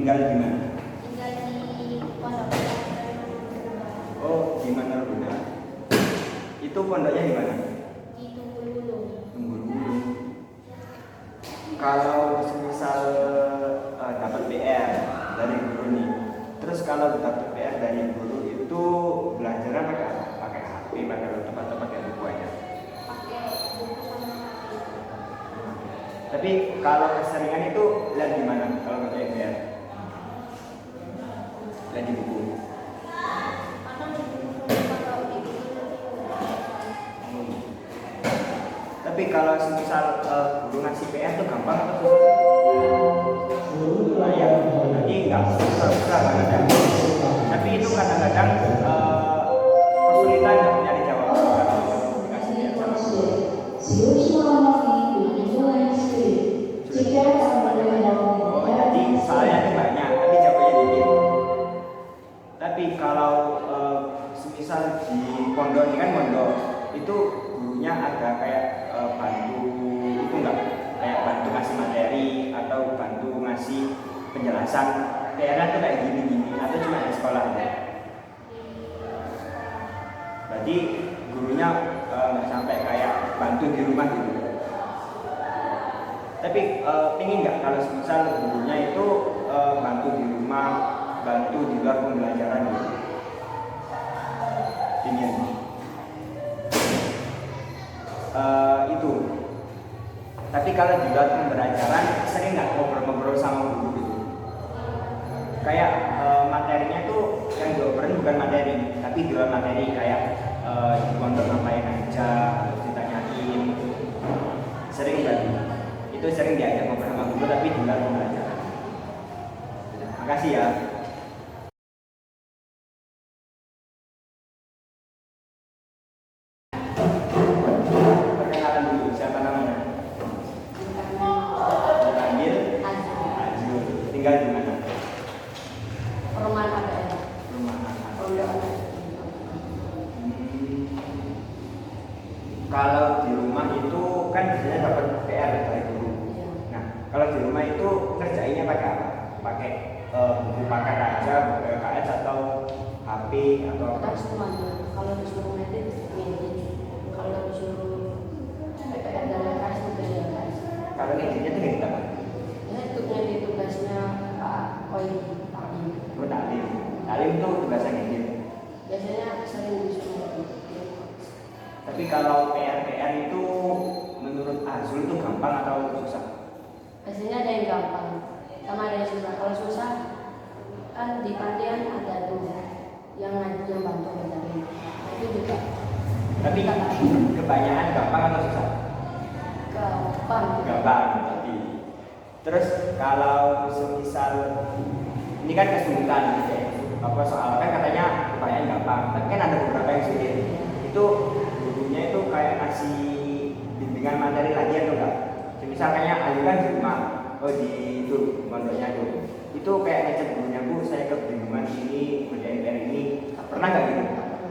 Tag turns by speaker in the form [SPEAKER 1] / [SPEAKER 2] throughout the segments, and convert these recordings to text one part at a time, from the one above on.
[SPEAKER 1] tinggal di mana?
[SPEAKER 2] Tinggal di pondok.
[SPEAKER 1] Oh, di Manado. Itu pondoknya di mana?
[SPEAKER 2] Di Tunggul-Wulung.
[SPEAKER 1] Tunggul-Wulung. Kalau misal dapat PR dari guru nih, terus kalau dapat PR dari guru itu belajarnya pakai apa? Pakai HP, pakai laptop atau pakai buku aja?
[SPEAKER 2] Pakai buku sama HP.
[SPEAKER 1] Tapi kalau keseringan itu lihat di mana kalau pakai PR? Lihat di buku.
[SPEAKER 2] Kadang di buku kalau di buku.
[SPEAKER 1] Tapi kalau misal guru ngasih PR itu gampang atau susah? Ya, jadi nggak susah banget ya. Tapi itu kadang-kadang kesulitan nggak nyari jawaban kalau dikasih PR sama guru. Oh, jadi soalnya itu banyak, tapi jawabannya dikit. Tapi kalau semisal di pondok ini kan pondok itu gurunya ada kayak bantu itu enggak kayak bantu ngasih materi atau bantu ngasih penjelasan PR-nya tuh kayak gini-gini atau cuma di sekolah aja. Berarti gurunya nggak sampai kayak bantu di rumah gitu. Tapi ingin nggak kalau misal gurunya itu bantu di rumah, bantu di luar pembelajaran gitu. Ingin. Itu. Tapi kalau di luar pembelajaran sering nggak ngobrol-ngobrol sama guru gitu. Kayak materinya tuh yang diobrolin bukan materi, tapi di luar materi kayak di pondok ngapain aja, ditanyain. Sering banget. Itu sering diajak ngobrol sama guru tapi di luar pembelajaran. Makasih ya. Perkenalan dulu, siapa namanya? Dipanggil Azul. Tinggal di mana?
[SPEAKER 2] Perumahan APM.
[SPEAKER 1] Rumah.
[SPEAKER 2] Pondok.
[SPEAKER 1] Kalau di rumah itu kan biasanya dapat PR dari guru. Nah, kalau di rumah itu kerjainnya pakai apa? Pakai buku paket aja, buku LKS atau HP atau apa?
[SPEAKER 2] Kita semuanya. Kalau disuruh ngedit, ngedit. Kalau disuruh PPR dan LKS, tugas LKS.
[SPEAKER 1] Kalau ngeditnya tuh ngedit apa?
[SPEAKER 2] Ini untuk ngedit tugasnya Pak Koi.
[SPEAKER 1] Oh, taklim. Taklim itu tugasnya ngedit.
[SPEAKER 2] Biasanya sering disuruh ngedit.
[SPEAKER 1] Tapi kalau PR itu menurut Azul itu gampang atau susah?
[SPEAKER 2] Biasanya ada yang gampang, sama ada yang susah. Kalau susah, kan di pantian ada tuh yang bantu ngajarin. Itu juga.
[SPEAKER 1] Tapi kebanyakan gampang atau susah?
[SPEAKER 2] Gampang.
[SPEAKER 1] Gampang. Tapi terus kalau semisal ini kan kesulitan ya, apa soal kan katanya kebanyakan gampang, tapi kan ada beberapa yang sulit. Itu gurunya itu kayak kasih bimbingan materi lagi atau enggak? Misalnya Ayu kan di rumah, oh di itu pondoknya tuh, itu kayak ngecek gurunya, Bu saya kebingungan ini, kerjain PR ini, pernah nggak gitu?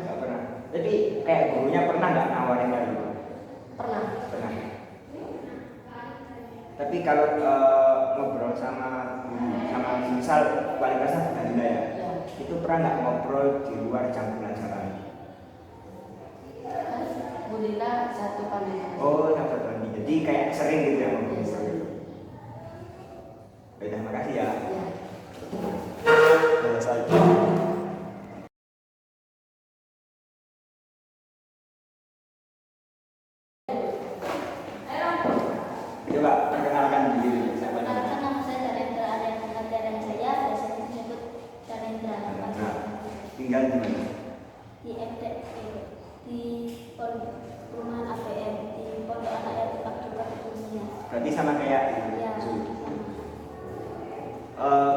[SPEAKER 1] Nggak pernah. Jadi kayak gurunya pernah nggak nawarin kayak gitu?
[SPEAKER 2] Pernah.
[SPEAKER 1] Pernah. Tapi kalau ngobrol sama guru, sama misal kualitasnya beda ya, itu pernah nggak ngobrol di luar jam pelajaran?
[SPEAKER 2] Alhamdulillah satu pandangan.
[SPEAKER 1] Oh, dapat lagi. Jadi kayak sering gitu ya ngomong. Baiklah, makasih ya.
[SPEAKER 2] Ya.
[SPEAKER 1] Selesai. Coba perkenalkan diri siapa namanya?
[SPEAKER 2] Perkenalkan, nama saya Darendra. Ada yang mengenal Darendra saya, biasanya disebut Darendra.
[SPEAKER 1] Nah, tinggal di mana?
[SPEAKER 2] Di MTQ, di perumahan APM, di Pondok Anak Yatim Fakir Indonesia.
[SPEAKER 1] Berarti sama kayak
[SPEAKER 2] Ya.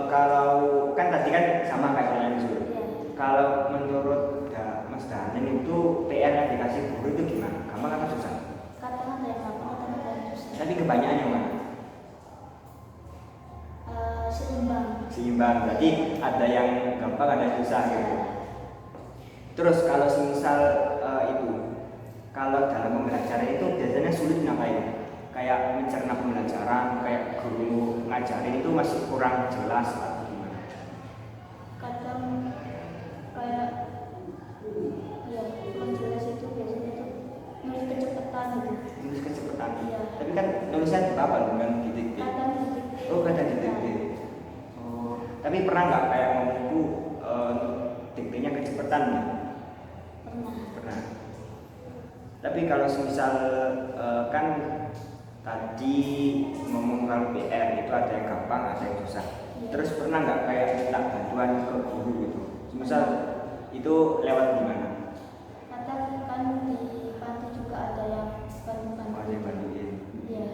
[SPEAKER 1] Kalau kan tadi kan sama kayak kalian Zul.
[SPEAKER 2] Ya.
[SPEAKER 1] Kalau menurut Mas Danin itu PR yang dikasih guru itu gimana? Gampang atau susah?
[SPEAKER 2] Kadang ada yang gampang, kadang ada yang susah.
[SPEAKER 1] Tapi kebanyakan yang mana?
[SPEAKER 2] Seimbang.
[SPEAKER 1] Seimbang. Berarti ada yang gampang, ada yang susah gitu. Terus kalau semisal itu, kalau dalam pembelajaran itu biasanya sulit ngapain? Kayak mencerna pembelajaran, kayak guru ngajarin itu masih kurang jelas atau gimana? kan nulisnya apa bukan titik-titik?
[SPEAKER 2] kadang titik.
[SPEAKER 1] Oh, kadang titik-titik. Oh, tapi pernah nggak kayak momen itu titiknya kecepatan nih? Pernah. Tapi kalau semisal kan tadi ngomong kalau PR itu ada yang gampang, ada yang susah. Terus pernah nggak kayak minta bantuan ke guru gitu? Semisal itu lewat gimana?
[SPEAKER 2] Kadang kan di panti juga ada yang
[SPEAKER 1] Ada yang bantuin.
[SPEAKER 2] Iya.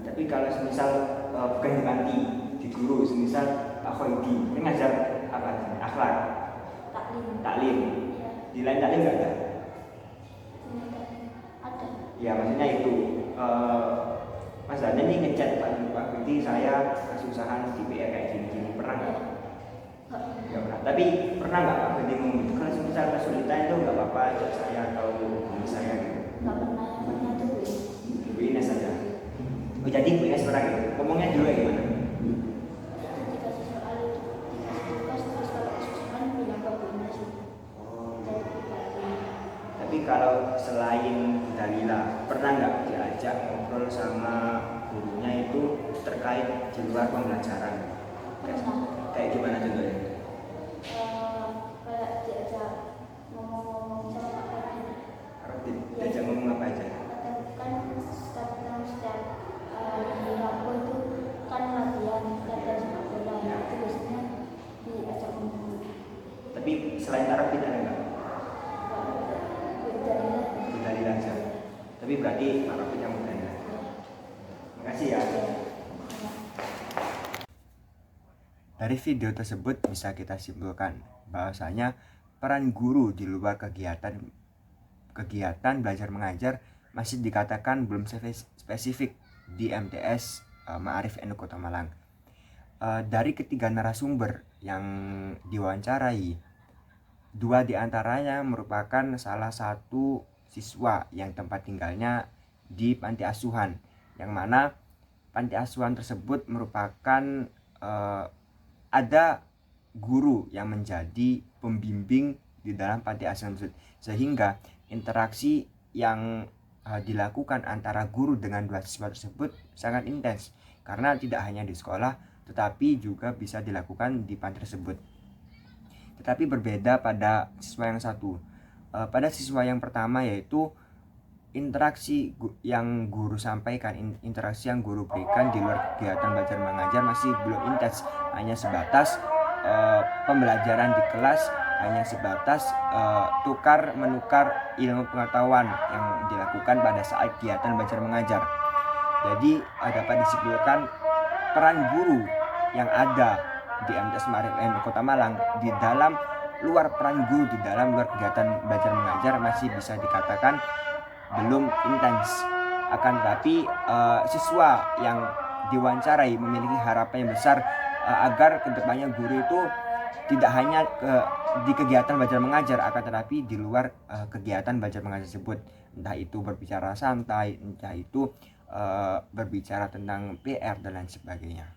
[SPEAKER 1] Tapi kalau semisal bukan di panti, di guru, semisal Pak Khoidi, ini ngajar apa? Akhlak, taklim.
[SPEAKER 2] Iya.
[SPEAKER 1] Di lain taklim nggak ada?
[SPEAKER 2] Ada.
[SPEAKER 1] Ya maksudnya itu Mas Daniel ini ngechat Pak Khoidi, saya kesusahan di PR kayak gini-gini, pernah nggak? Nggak pernah. Tapi pernah nggak Pak Khoidi ngomong gitu? Kalau semisal kesulitan itu nggak apa-apa, ajak saya atau hubungi saya gitu.
[SPEAKER 2] Nggak pernah, yang pernah tuh
[SPEAKER 1] Bu Ines saja. Oh jadi Bu Ines pernah gitu? Ngomongnya dulu ya gimana?
[SPEAKER 2] dikasih soal itu, dikasih tugas, terus kalau kesusahan bilang ke Bu Ines itu.
[SPEAKER 1] Oh.
[SPEAKER 2] Dari pribadi.
[SPEAKER 1] Tapi kalau selain Dalila, pernah nggak diajak ngobrol sama gurunya itu terkait di luar pembelajaran?
[SPEAKER 2] Pernah.
[SPEAKER 1] Kayak gimana contohnya?
[SPEAKER 2] Kayak diajak ngomong-ngomong sama Pak Ferdi.
[SPEAKER 1] Arti diajak ngomong apa aja?
[SPEAKER 2] Kadang setiap di Rabu itu kan latihan sepak bola, itu biasanya diajak ngomong.
[SPEAKER 1] Tapi selain Arab tidak ada nggak? Bu Dalila aja. Tapi berarti Arab yang Bu Dalila. Makasih ya. Dari video tersebut bisa kita simpulkan bahwasanya peran guru di luar kegiatan belajar mengajar masih dikatakan belum spesifik di MTS Ma'arif NU Kota Malang. Dari ketiga narasumber yang diwawancarai, 2 diantaranya merupakan salah satu siswa yang tempat tinggalnya di panti asuhan, yang mana panti asuhan tersebut merupakan ada guru yang menjadi pembimbing di dalam panti asuhan tersebut, sehingga interaksi yang dilakukan antara guru dengan 2 siswa tersebut sangat intens, karena tidak hanya di sekolah tetapi juga bisa dilakukan di panti tersebut. Tetapi berbeda pada siswa yang satu. Pada siswa yang pertama, yaitu interaksi yang guru sampaikan, interaksi yang guru berikan di luar kegiatan belajar mengajar masih belum intens, hanya sebatas pembelajaran di kelas, hanya sebatas tukar menukar ilmu pengetahuan yang dilakukan pada saat kegiatan belajar mengajar. Jadi dapat disimpulkan peran guru yang ada di MTS Ma'arif NU Kota Malang di dalam luar peran guru di dalam luar kegiatan belajar mengajar masih bisa dikatakan belum intens. Akan tetapi siswa yang diwawancarai memiliki harapan yang besar agar kedepannya guru itu tidak hanya di kegiatan belajar mengajar, akan tetapi di luar kegiatan belajar mengajar tersebut, entah itu berbicara santai, entah itu berbicara tentang PR dan lain sebagainya.